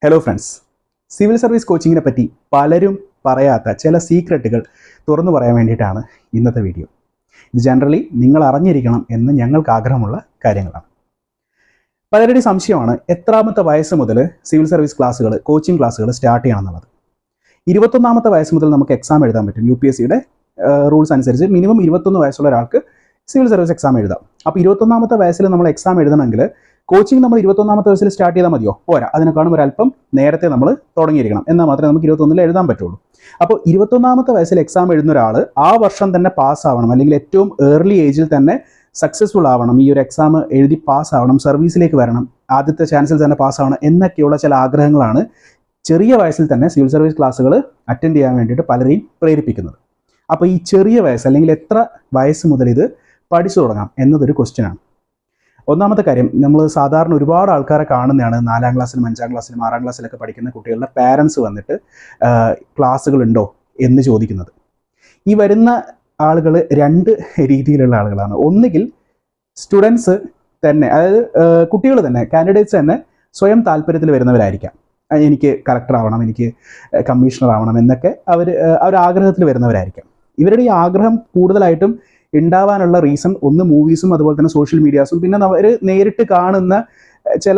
Hello friends, civil service കോച്ചിങ്ങിനെ പറ്റി പലരും പറയാത്ത ചില സീക്രട്ടുകൾ തുറന്നു പറയാൻ വേണ്ടിയിട്ടാണ് ഇന്നത്തെ വീഡിയോ. ഇത് ജനറലി നിങ്ങൾ അറിഞ്ഞിരിക്കണം എന്ന് ഞങ്ങൾക്ക് ആഗ്രഹമുള്ള കാര്യങ്ങളാണ്. പലരുടെയും സംശയമാണ് എത്രാമത്തെ വയസ്സ് മുതൽ സിവിൽ സർവീസ് ക്ലാസ്സുകൾ, കോച്ചിങ് ക്ലാസ്സുകൾ സ്റ്റാർട്ട് ചെയ്യണം എന്നുള്ളത്. 21ാമത്തെ വയസ്സ് മുതൽ നമുക്ക് എക്സാം എഴുതാൻ പറ്റും. UPSCയുടെ റൂൾസ് അനുസരിച്ച് മിനിമം 21 വയസ്സുള്ള ഒരാൾക്ക് സിവിൽ സർവീസ് എക്സാം എഴുതാം. അപ്പോൾ 21ാമത്തെ വയസ്സിൽ നമ്മൾ എക്സാം എഴുതണമെങ്കിൽ കോച്ചിങ് നമ്മൾ 21ാമത്തെ വയസ്സിൽ സ്റ്റാർട്ട് ചെയ്താൽ മതിയോ? പോരാ, അതിനെക്കാളും ഒരല്പം നേരത്തെ നമ്മൾ തുടങ്ങിയിരിക്കണം. എന്നാൽ മാത്രമേ നമുക്ക് 21ൽ എഴുതാൻ പറ്റുള്ളൂ. അപ്പോൾ 21ാമത്തെ വയസ്സിൽ എക്സാം എഴുതുന്ന ഒരാൾ ആ വർഷം തന്നെ പാസ്സാവണം, അല്ലെങ്കിൽ ഏറ്റവും ഏർലി ഏജിൽ തന്നെ സക്സസ്ഫുൾ ആവണം, ഈ ഒരു എക്സാം എഴുതി പാസ്സാവണം, സർവീസിലേക്ക് വരണം, ആദ്യത്തെ ചാൻസിൽ തന്നെ പാസ്സാവണം എന്നൊക്കെയുള്ള ചില ആഗ്രഹങ്ങളാണ് ചെറിയ വയസ്സിൽ തന്നെ സിവിൽ സർവീസ് ക്ലാസ്സുകൾ അറ്റൻഡ് ചെയ്യാൻ വേണ്ടിയിട്ട് പലരെയും പ്രേരിപ്പിക്കുന്നത്. അപ്പോൾ ഈ ചെറിയ വയസ്സ്, അല്ലെങ്കിൽ എത്ര വയസ്സ് മുതൽ ഇത് പഠിച്ചു തുടങ്ങാം എന്നതൊരു ക്വസ്റ്റ്യനാണ്. ഒന്നാമത്തെ കാര്യം, നമ്മൾ സാധാരണ ഒരുപാട് ആൾക്കാരെ കാണുന്നതാണ് 4ാം ക്ലാസ്സിലും 5ാം ക്ലാസ്സിലും 6ാം ക്ലാസ്സിലൊക്കെ പഠിക്കുന്ന കുട്ടികളുടെ പാരൻസ് വന്നിട്ട് ക്ലാസ്സുകളുണ്ടോ എന്ന് ചോദിക്കുന്നത്. ഈ വരുന്ന ആളുകൾ രണ്ട് രീതിയിലുള്ള ആളുകളാണ്. ഒന്നുകിൽ സ്റ്റുഡൻസ് തന്നെ, അതായത് കുട്ടികൾ തന്നെ, കാൻഡിഡേറ്റ്സ് തന്നെ സ്വയം താല്പര്യത്തിൽ വരുന്നവരായിരിക്കാം. എനിക്ക് കളക്ടർ ആവണം, എനിക്ക് കമ്മീഷണർ ആവണം എന്നൊക്കെ അവർ ആഗ്രഹത്തിൽ വരുന്നവരായിരിക്കാം. ഇവരുടെ ഈ ആഗ്രഹം കൂടുതലായിട്ടും ഉണ്ടാവാനുള്ള റീസൺ ഒന്ന് മൂവീസും അതുപോലെ തന്നെ സോഷ്യൽ മീഡിയാസും, പിന്നെ അവർ നേരിട്ട് കാണുന്ന ചില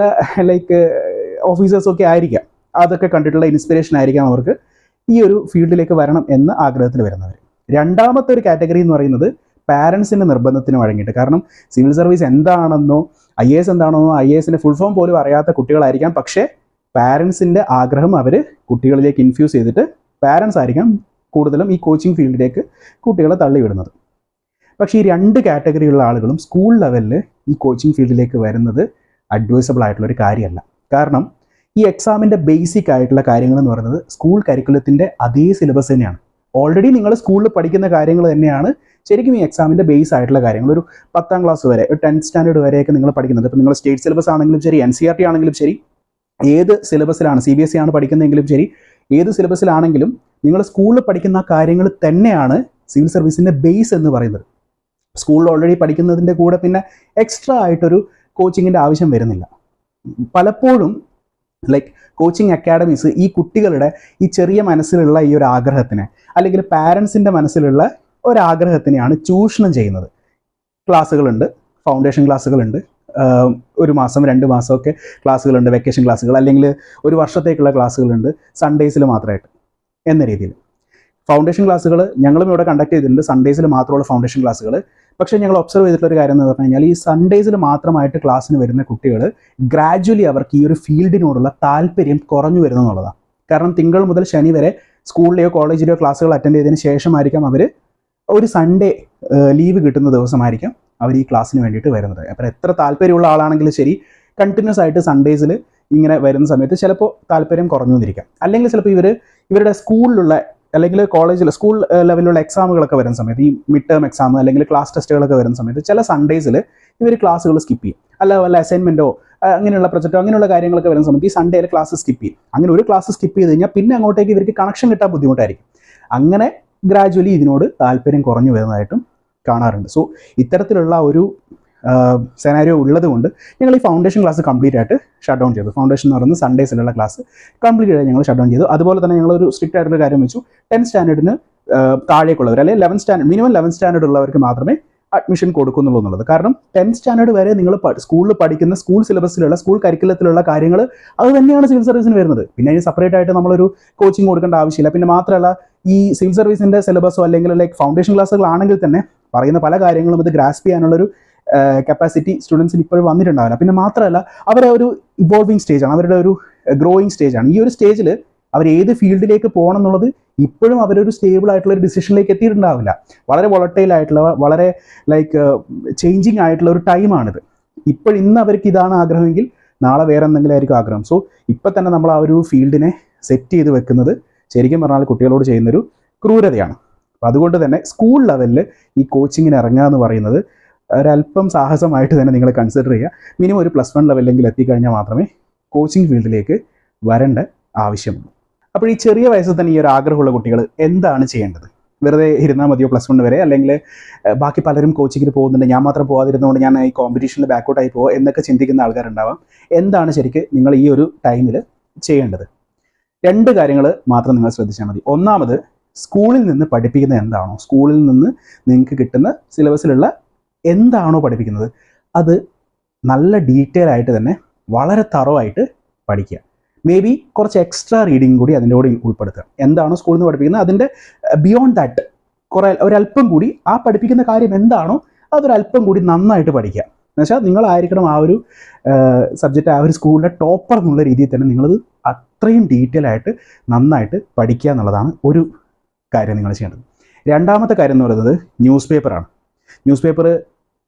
ഓഫീസേഴ്സൊക്കെ ആയിരിക്കാം. അതൊക്കെ കണ്ടിട്ടുള്ള ഇൻസ്പിറേഷൻ ആയിരിക്കാം അവർക്ക് ഈ ഒരു ഫീൽഡിലേക്ക് വരണം എന്ന ആഗ്രഹത്തിൽ വരുന്നവർ. രണ്ടാമത്തെ ഒരു കാറ്റഗറി എന്ന് പറയുന്നത് പാരൻസിൻ്റെ നിർബന്ധത്തിന് വഴങ്ങിയിട്ട്. കാരണം സിവിൽ സർവീസ് എന്താണെന്നോ IAS എന്താണെന്നോ IASന്റെ ഫുൾ ഫോം പോലും അറിയാത്ത കുട്ടികളായിരിക്കാം. പക്ഷേ പാരൻസിൻ്റെ ആഗ്രഹം അവർ കുട്ടികളിലേക്ക് ഇൻഫ്യൂസ് ചെയ്തിട്ട് പാരൻസ് ആയിരിക്കാം കൂടുതലും ഈ കോച്ചിങ് ഫീൽഡിലേക്ക് കുട്ടികളെ തള്ളിവിടുന്നത്. പക്ഷേ ഈ രണ്ട് കാറ്റഗറിയുള്ള ആളുകളും സ്കൂൾ ലെവലിൽ ഈ കോച്ചിങ് ഫീൽഡിലേക്ക് വരുന്നത് അഡ്വൈസബിൾ ആയിട്ടുള്ളൊരു കാര്യമല്ല. കാരണം ഈ എക്സാമിൻ്റെ ബേസിക് ആയിട്ടുള്ള കാര്യങ്ങൾ എന്ന് പറയുന്നത് സ്കൂൾ കരിക്കുലത്തിൻ്റെ അതേ സിലബസ് തന്നെയാണ്. ഓൾറെഡി നിങ്ങൾ സ്കൂളിൽ പഠിക്കുന്ന കാര്യങ്ങൾ തന്നെയാണ് ശരിക്കും ഈ എക്സാമിൻ്റെ ബേസ് ആയിട്ടുള്ള കാര്യങ്ങൾ. ഒരു 10ാം ക്ലാസ് വരെ, 10th സ്റ്റാൻഡേർഡ് വരെയൊക്കെ നിങ്ങൾ പഠിക്കുന്നത്. ഇപ്പോൾ നിങ്ങൾ സ്റ്റേറ്റ് സിലബസ് ആണെങ്കിലും ശരി, NCERT ആണെങ്കിലും ശരി, ഏത് സിലബസിലാണ്, CBSE ആണ് പഠിക്കുന്നതെങ്കിലും ശരി, ഏത് സിലബസിലാണെങ്കിലും നിങ്ങൾ സ്കൂളിൽ പഠിക്കുന്ന കാര്യങ്ങൾ തന്നെയാണ് സിവിൽ സർവീസിൻ്റെ ബേസ് എന്ന് പറയുന്നത്. സ്കൂളിൽ ഓൾറെഡി പഠിക്കുന്നതിൻ്റെ കൂടെ പിന്നെ എക്സ്ട്രാ ആയിട്ടൊരു കോച്ചിങ്ങിൻ്റെ ആവശ്യം വരുന്നില്ല. പലപ്പോഴും കോച്ചിങ് അക്കാഡമീസ് ഈ കുട്ടികളുടെ ഈ ചെറിയ മനസ്സിലുള്ള ഈ ഒരു ആഗ്രഹത്തിനെ, അല്ലെങ്കിൽ പാരൻസിൻ്റെ മനസ്സിലുള്ള ഒരാഗ്രഹത്തിനെയാണ് ചൂഷണം ചെയ്യുന്നത്. ക്ലാസ്സുകളുണ്ട്, ഫൗണ്ടേഷൻ ക്ലാസ്സുകളുണ്ട്, 1 മാസം 2 മാസമൊക്കെ ക്ലാസ്സുകളുണ്ട്, വെക്കേഷൻ ക്ലാസ്സുകൾ, അല്ലെങ്കിൽ ഒരു വർഷത്തേക്കുള്ള ക്ലാസ്സുകളുണ്ട് സൺഡേസിൽ മാത്രമായിട്ട് എന്ന രീതിയിൽ. ഫൗണ്ടേഷൻ ക്ലാസ്സുകൾ ഞങ്ങളും ഇവിടെ കണ്ടക്ട് ചെയ്തിട്ടുണ്ട്, സൺഡേസിൽ മാത്രമുള്ള ഫൗണ്ടേഷൻ ക്ലാസ്സുകൾ. പക്ഷേ ഞങ്ങൾ ഒബ്സർവ് ചെയ്തിട്ടുള്ള ഒരു കാര്യം എന്ന് പറഞ്ഞു കഴിഞ്ഞാൽ, ഈ സൺഡേസിൽ മാത്രമായിട്ട് ക്ലാസ്സിന് വരുന്ന കുട്ടികൾ ഗ്രാജ്വലി അവർക്ക് ഈ ഒരു ഫീൽഡിനോടുള്ള താല്പര്യം കുറഞ്ഞു വരുന്നു എന്നുള്ളതാണ്. കാരണം തിങ്കൾ മുതൽ ശനി വരെ സ്കൂളിലെയോ കോളേജിലെയോ ക്ലാസ്സുകൾ അറ്റൻഡ് ചെയ്തതിന് ശേഷമായിരിക്കാം അവർ ഒരു സൺഡേ ലീവ് കിട്ടുന്ന ദിവസമായിരിക്കാം അവർ ഈ ക്ലാസ്സിന് വേണ്ടിയിട്ട് വരുന്നത്. അപ്പോൾ എത്ര താല്പര്യമുള്ള ആളാണെങ്കിലും ശരി, കണ്ടിന്യൂസ് ആയിട്ട് സൺഡേസിൽ ഇങ്ങനെ വരുന്ന സമയത്ത് ചിലപ്പോൾ താല്പര്യം കുറഞ്ഞു വന്നിരിക്കാം. അല്ലെങ്കിൽ ചിലപ്പോൾ ഇവരുടെ സ്കൂളിലുള്ള, അല്ലെങ്കിൽ കോളേജിൽ സ്കൂൾ ലെവലിലുള്ള എക്സാമുകളൊക്കെ വരുന്ന സമയത്ത്, ഈ മിഡ് ടേം എക്സാം അല്ലെങ്കിൽ ക്ലാസ് ടെസ്റ്റുകളൊക്കെ വരുന്ന സമയത്ത് ചില സൺഡേസിൽ ഇവർ ക്ലാസ്സുകൾ സ്കിപ്പ് ചെയ്യും. വല്ല അസൈൻമെൻറ്റോ അങ്ങനെയുള്ള പ്രൊജക്റ്റോ അങ്ങനെയുള്ള കാര്യങ്ങളൊക്കെ വരുന്ന സമയത്ത് ഈ സൺഡേയിൽ ക്ലാസ് സ്കിപ്പ് ചെയ്യും. അങ്ങനെ ഒരു ക്ലാസ് സ്കിപ്പ് ചെയ്ത് കഴിഞ്ഞാൽ പിന്നെ അങ്ങോട്ടേക്ക് ഇവർക്ക് കണക്ഷൻ കിട്ടാൻ ബുദ്ധിമുട്ടായിരിക്കും. അങ്ങനെ ഗ്രാജ്വലി ഇതിനോട് താല്പര്യം കുറഞ്ഞു വരുന്നതായിട്ടും കാണാറുണ്ട്. സോ ഇത്തരത്തിലുള്ള ഒരു സെനാരിയോ ഉള്ളത് കൊണ്ട് ഞങ്ങൾ ഈ ഫൗണ്ടേഷൻ ക്ലാസ് കംപ്ലീറ്റ് ആയിട്ട് ഷട്ട് ഡൗൺ ചെയ്തു. ഫൗണ്ടേഷൻ എന്ന് പറയുന്നത് സൺഡേസിലുള്ള ക്ലാസ് കംപ്ലീറ്റ് ആയിട്ട് ഞങ്ങൾ ഷട്ട് ഡൗൺ ചെയ്തു. അതുപോലെ തന്നെ ഞങ്ങളൊരു സ്ട്രിക്റ്റ് ആയിട്ടുള്ള കാര്യം വെച്ചു, 10th സ്റ്റാൻഡേർഡിന് താഴേക്കുള്ളവർ, അല്ലെങ്കിൽ 11th standard, minimum 11th standard ഉള്ളവർക്ക് മാത്രമേ അഡ്മിഷൻ കൊടുക്കുന്നുള്ളൂ എന്നുള്ളത്. കാരണം 10th സ്റ്റാൻഡേർഡ് വരെ നിങ്ങൾ സ്കൂളിൽ പഠിക്കുന്ന സ്കൂൾ സിലബസിലുള്ള, സ്കൂൾ കരിക്കുലത്തിലുള്ള കാര്യങ്ങൾ അത് തന്നെയാണ് സിവിൽ സർവീസിന് വരുന്നത്. പിന്നെ അതിന് സെപ്പറേറ്റ് ആയിട്ട് നമ്മളൊരു കോച്ചിങ് കൊടുക്കേണ്ട ആവശ്യമില്ല. പിന്നെ മാത്രമല്ല, ഈ സിവിൽ സർവീസിൻ്റെ സിലബസോ അല്ലെങ്കിൽ ഫൗണ്ടേഷൻ ക്ലാസ്സുകളാണെങ്കിൽ തന്നെ പറയുന്ന പല കാര്യങ്ങളും ഇത് ഗ്രാസ്പ് ചെയ്യാനുള്ളൊരു കപ്പാസിറ്റി സ്റ്റുഡൻസിന് ഇപ്പോഴും വന്നിട്ടുണ്ടാവില്ല. പിന്നെ മാത്രമല്ല, അവരെ ഒരു ഇവോൾവിങ് സ്റ്റേജാണ്, അവരുടെ ഒരു ഗ്രോയിങ് സ്റ്റേജാണ്. ഈ ഒരു സ്റ്റേജിൽ അവർ ഏത് ഫീൽഡിലേക്ക് പോകണം എന്നുള്ളത് ഇപ്പോഴും അവരൊരു സ്റ്റേബിൾ ആയിട്ടുള്ള ഒരു ഡിസിഷനിലേക്ക് എത്തിയിട്ടുണ്ടാവില്ല. വളരെ വോളട്ടൈൽ ആയിട്ടുള്ള, വളരെ ചേഞ്ചിങ് ആയിട്ടുള്ള ഒരു ടൈമാണിത്. ഇന്ന് അവർക്ക് ഇതാണ് ആഗ്രഹമെങ്കിൽ നാളെ വേറെ എന്തെങ്കിലും ആയിരിക്കും ആഗ്രഹം. സോ ഇപ്പം തന്നെ നമ്മൾ ആ ഒരു ഫീൽഡിനെ സെറ്റ് ചെയ്ത് വെക്കുന്നത് ശരിക്കും പറഞ്ഞാൽ കുട്ടികളോട് ചെയ്യുന്നൊരു ക്രൂരതയാണ്. അപ്പം അതുകൊണ്ട് തന്നെ സ്കൂൾ ലെവലിൽ ഈ കോച്ചിങ്ങിന് ഇറങ്ങുക എന്ന് പറയുന്നത് ഒരല്പം സാഹസമായിട്ട് തന്നെ നിങ്ങൾ കൺസിഡർ ചെയ്യുക. മിനിമം ഒരു +1 ലെവലിലെങ്കിൽ എത്തിക്കഴിഞ്ഞാൽ മാത്രമേ കോച്ചിങ് ഫീൽഡിലേക്ക് വരേണ്ട ആവശ്യമുള്ളൂ. അപ്പോൾ ഈ ചെറിയ വയസ്സിൽ തന്നെ ഈ ഒരു ആഗ്രഹമുള്ള കുട്ടികൾ എന്താണ് ചെയ്യേണ്ടത്? വെറുതെ ഇരുന്നാൽ മതിയോ +1 വരെ? അല്ലെങ്കിൽ ബാക്കി പലരും കോച്ചിങ്ങിന് പോകുന്നുണ്ട്, ഞാൻ മാത്രം പോകാതിരുന്നതുകൊണ്ട് ഞാൻ ഈ കോമ്പറ്റീഷനിൽ ബാക്കൗട്ടായി പോകുമോ എന്നൊക്കെ ചിന്തിക്കുന്ന ആൾക്കാരുണ്ടാവാം. എന്താണ് ശരിക്കും നിങ്ങൾ ഈ ഒരു ടൈമിൽ ചെയ്യേണ്ടത്. 2 കാര്യങ്ങൾ മാത്രം നിങ്ങൾ ശ്രദ്ധിച്ചാൽ മതി. ഒന്നാമത്, സ്കൂളിൽ നിന്ന് പഠിപ്പിക്കുന്നത് എന്താണോ, സ്കൂളിൽ നിന്ന് നിങ്ങൾക്ക് കിട്ടുന്ന സിലബസിലുള്ള എന്താണോ പഠിപ്പിക്കുന്നത് അത് നല്ല ഡീറ്റെയിൽ ആയിട്ട് തന്നെ വളരെ തറവായിട്ട് പഠിക്കുക. മേ ബി കുറച്ച് എക്സ്ട്രാ റീഡിങ് കൂടി അതിൻ്റെ കൂടെ ഉൾപ്പെടുത്തുക. എന്താണോ സ്കൂളിൽ നിന്ന് പഠിപ്പിക്കുന്നത് അതിൻ്റെ ബിയോണ്ട് ദാറ്റ് ഒരല്പം കൂടി ആ പഠിപ്പിക്കുന്ന കാര്യം എന്താണോ അതൊരല്പം കൂടി നന്നായിട്ട് പഠിക്കുക. എന്നുവെച്ചാൽ നിങ്ങളായിരിക്കണം ആ ഒരു സബ്ജക്റ്റ്, ആ ഒരു സ്കൂളിലെ ടോപ്പർ എന്നുള്ള രീതിയിൽ തന്നെ നിങ്ങളത് അത്രയും ഡീറ്റെയിൽ ആയിട്ട് നന്നായിട്ട് പഠിക്കുക എന്നുള്ളതാണ് ഒരു കാര്യം നിങ്ങൾ ചെയ്യേണ്ടത്. രണ്ടാമത്തെ കാര്യം എന്ന് പറയുന്നത് ന്യൂസ് പേപ്പറാണ്. ന്യൂസ് പേപ്പർ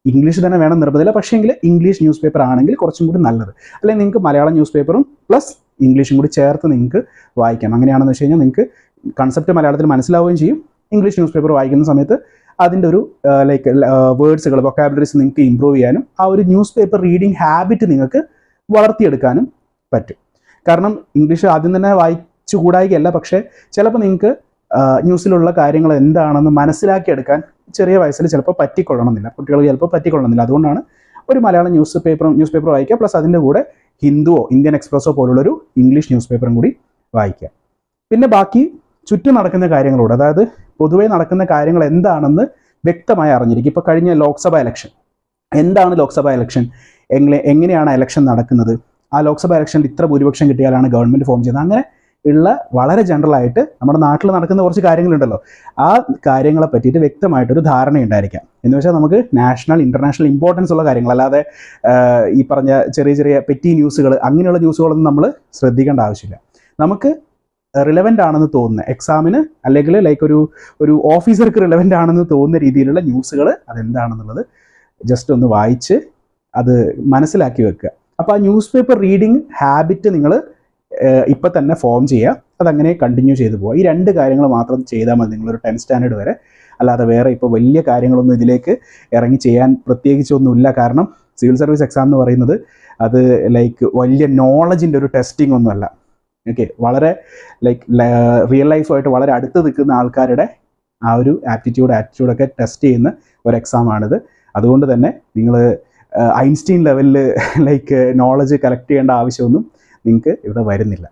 ഇംഗ്ലീഷ് തന്നെ വേണം നിർബന്ധമില്ല, പക്ഷേങ്കിൽ ഇംഗ്ലീഷ് ന്യൂസ് പേപ്പർ ആണെങ്കിൽ കുറച്ചും കൂടി നല്ലത്. അല്ലെങ്കിൽ നിങ്ങൾക്ക് മലയാളം ന്യൂസ് പേപ്പറും പ്ലസ് ഇംഗ്ലീഷും കൂടി ചേർത്ത് നിങ്ങൾക്ക് വായിക്കാം. അങ്ങനെയാണെന്ന് വെച്ച് കഴിഞ്ഞാൽ നിങ്ങൾക്ക് കൺസെപ്റ്റ് മലയാളത്തിൽ മനസ്സിലാവുകയും ചെയ്യും. ഇംഗ്ലീഷ് ന്യൂസ് പേപ്പർ വായിക്കുന്ന സമയത്ത് അതിൻ്റെ ഒരു ലൈക്ക് വേർഡ്സുകൾ, വൊക്കാബുലറീസ് നിങ്ങൾക്ക് ഇമ്പ്രൂവ് ചെയ്യാനും ആ ഒരു ന്യൂസ് പേപ്പർ റീഡിങ് ഹാബിറ്റ് നിങ്ങൾക്ക് വളർത്തിയെടുക്കാനും പറ്റും. കാരണം ഇംഗ്ലീഷ് ആദ്യം തന്നെ വായിച്ചു കൂടായികയല്ല, പക്ഷേ ചിലപ്പോൾ നിങ്ങൾക്ക് ന്യൂസിലുള്ള കാര്യങ്ങൾ എന്താണെന്ന് മനസ്സിലാക്കിയെടുക്കാൻ ചെറിയ വയസ്സിൽ ചിലപ്പോൾ പറ്റിക്കൊള്ളണമെന്നില്ല, കുട്ടികൾക്ക് ചിലപ്പോൾ പറ്റിക്കൊള്ളണമെന്നില്ല. അതുകൊണ്ടാണ് ഒരു മലയാളം ന്യൂസ് പേപ്പർ വായിക്കുക, പ്ലസ് അതിൻ്റെ കൂടെ ഹിന്ദുവോ ഇന്ത്യൻ എക്സ്പ്രസ്സോ പോലുള്ളൊരു ഇംഗ്ലീഷ് ന്യൂസ് പേപ്പറും കൂടി വായിക്കുക. പിന്നെ ബാക്കി ചുറ്റും നടക്കുന്ന കാര്യങ്ങളോട്, അതായത് പൊതുവേ നടക്കുന്ന കാര്യങ്ങൾ എന്താണെന്ന് വ്യക്തമായി അറിഞ്ഞിരിക്കും. ഇപ്പോൾ കഴിഞ്ഞ ലോക്സഭാ ഇലക്ഷൻ, എന്താണ് ലോക്സഭാ ഇലക്ഷൻ, എങ്ങനെയാണ് ഇലക്ഷൻ നടക്കുന്നത്, ആ ലോക്സഭാ ഇലക്ഷനിൽ ഇത്ര ഭൂരിപക്ഷം കിട്ടിയാലാണ് ഗവൺമെൻറ് ഫോം ചെയ്യുന്നത്, അങ്ങനെ ഉള്ള വളരെ ജനറലായിട്ട് നമ്മുടെ നാട്ടിൽ നടക്കുന്ന കുറച്ച് കാര്യങ്ങളുണ്ടല്ലോ, ആ കാര്യങ്ങളെ പറ്റിയിട്ട് വ്യക്തമായിട്ടൊരു ധാരണ ഉണ്ടായിരിക്കാം. എന്ന് വെച്ചാൽ നമുക്ക് നാഷണൽ ഇൻ്റർനാഷണൽ ഇമ്പോർട്ടൻസ് ഉള്ള കാര്യങ്ങൾ, അല്ലാതെ ഈ പറഞ്ഞ ചെറിയ ചെറിയ പെറ്റി ന്യൂസുകൾ, അങ്ങനെയുള്ള ന്യൂസുകളൊന്നും നമ്മൾ ശ്രദ്ധിക്കേണ്ട ആവശ്യമില്ല. നമുക്ക് റിലവൻ്റ് ആണെന്ന് തോന്നുന്ന എക്സാമിന്, അല്ലെങ്കിൽ ലൈക്ക് ഒരു ഓഫീസർക്ക് റിലവൻ്റ് ആണെന്ന് തോന്നുന്ന രീതിയിലുള്ള ന്യൂസുകൾ അതെന്താണെന്നുള്ളത് ജസ്റ്റ് ഒന്ന് വായിച്ച് അത് മനസ്സിലാക്കി വെക്കുക. അപ്പോൾ ആ ന്യൂസ് പേപ്പർ റീഡിങ് ഹാബിറ്റ് നിങ്ങൾ ഇപ്പം തന്നെ ഫോം ചെയ്യുക, അതങ്ങനെ കണ്ടിന്യൂ ചെയ്ത് പോവുക. ഈ 2 കാര്യങ്ങൾ മാത്രം ചെയ്താൽ മതി നിങ്ങളൊരു 10th സ്റ്റാൻഡേർഡ് വരെ. അല്ലാതെ വേറെ ഇപ്പോൾ വലിയ കാര്യങ്ങളൊന്നും ഇതിലേക്ക് ഇറങ്ങി ചെയ്യാൻ പ്രത്യേകിച്ചൊന്നുമില്ല. കാരണം സിവിൽ സർവീസ് എക്സാം എന്ന് പറയുന്നത് അത് ലൈക്ക് വലിയ നോളജിൻ്റെ ഒരു ടെസ്റ്റിംഗ് ഒന്നുമല്ല. ഓക്കെ, വളരെ ലൈക്ക് റിയൽ ലൈഫുമായിട്ട് വളരെ അടുത്ത് നിൽക്കുന്ന ആൾക്കാരുടെ ആ ഒരു ആപ്റ്റിറ്റ്യൂഡൊക്കെ ടെസ്റ്റ് ചെയ്യുന്ന ഒരു എക്സാമാണിത്. അതുകൊണ്ട് തന്നെ നിങ്ങൾ ഐൻസ്റ്റീൻ ലെവലിൽ ലൈക്ക് നോളജ് കളക്ട് ചെയ്യേണ്ട ആവശ്യമൊന്നും നിങ്ങൾക്ക് ഇവിടെ വരുന്നില്ല.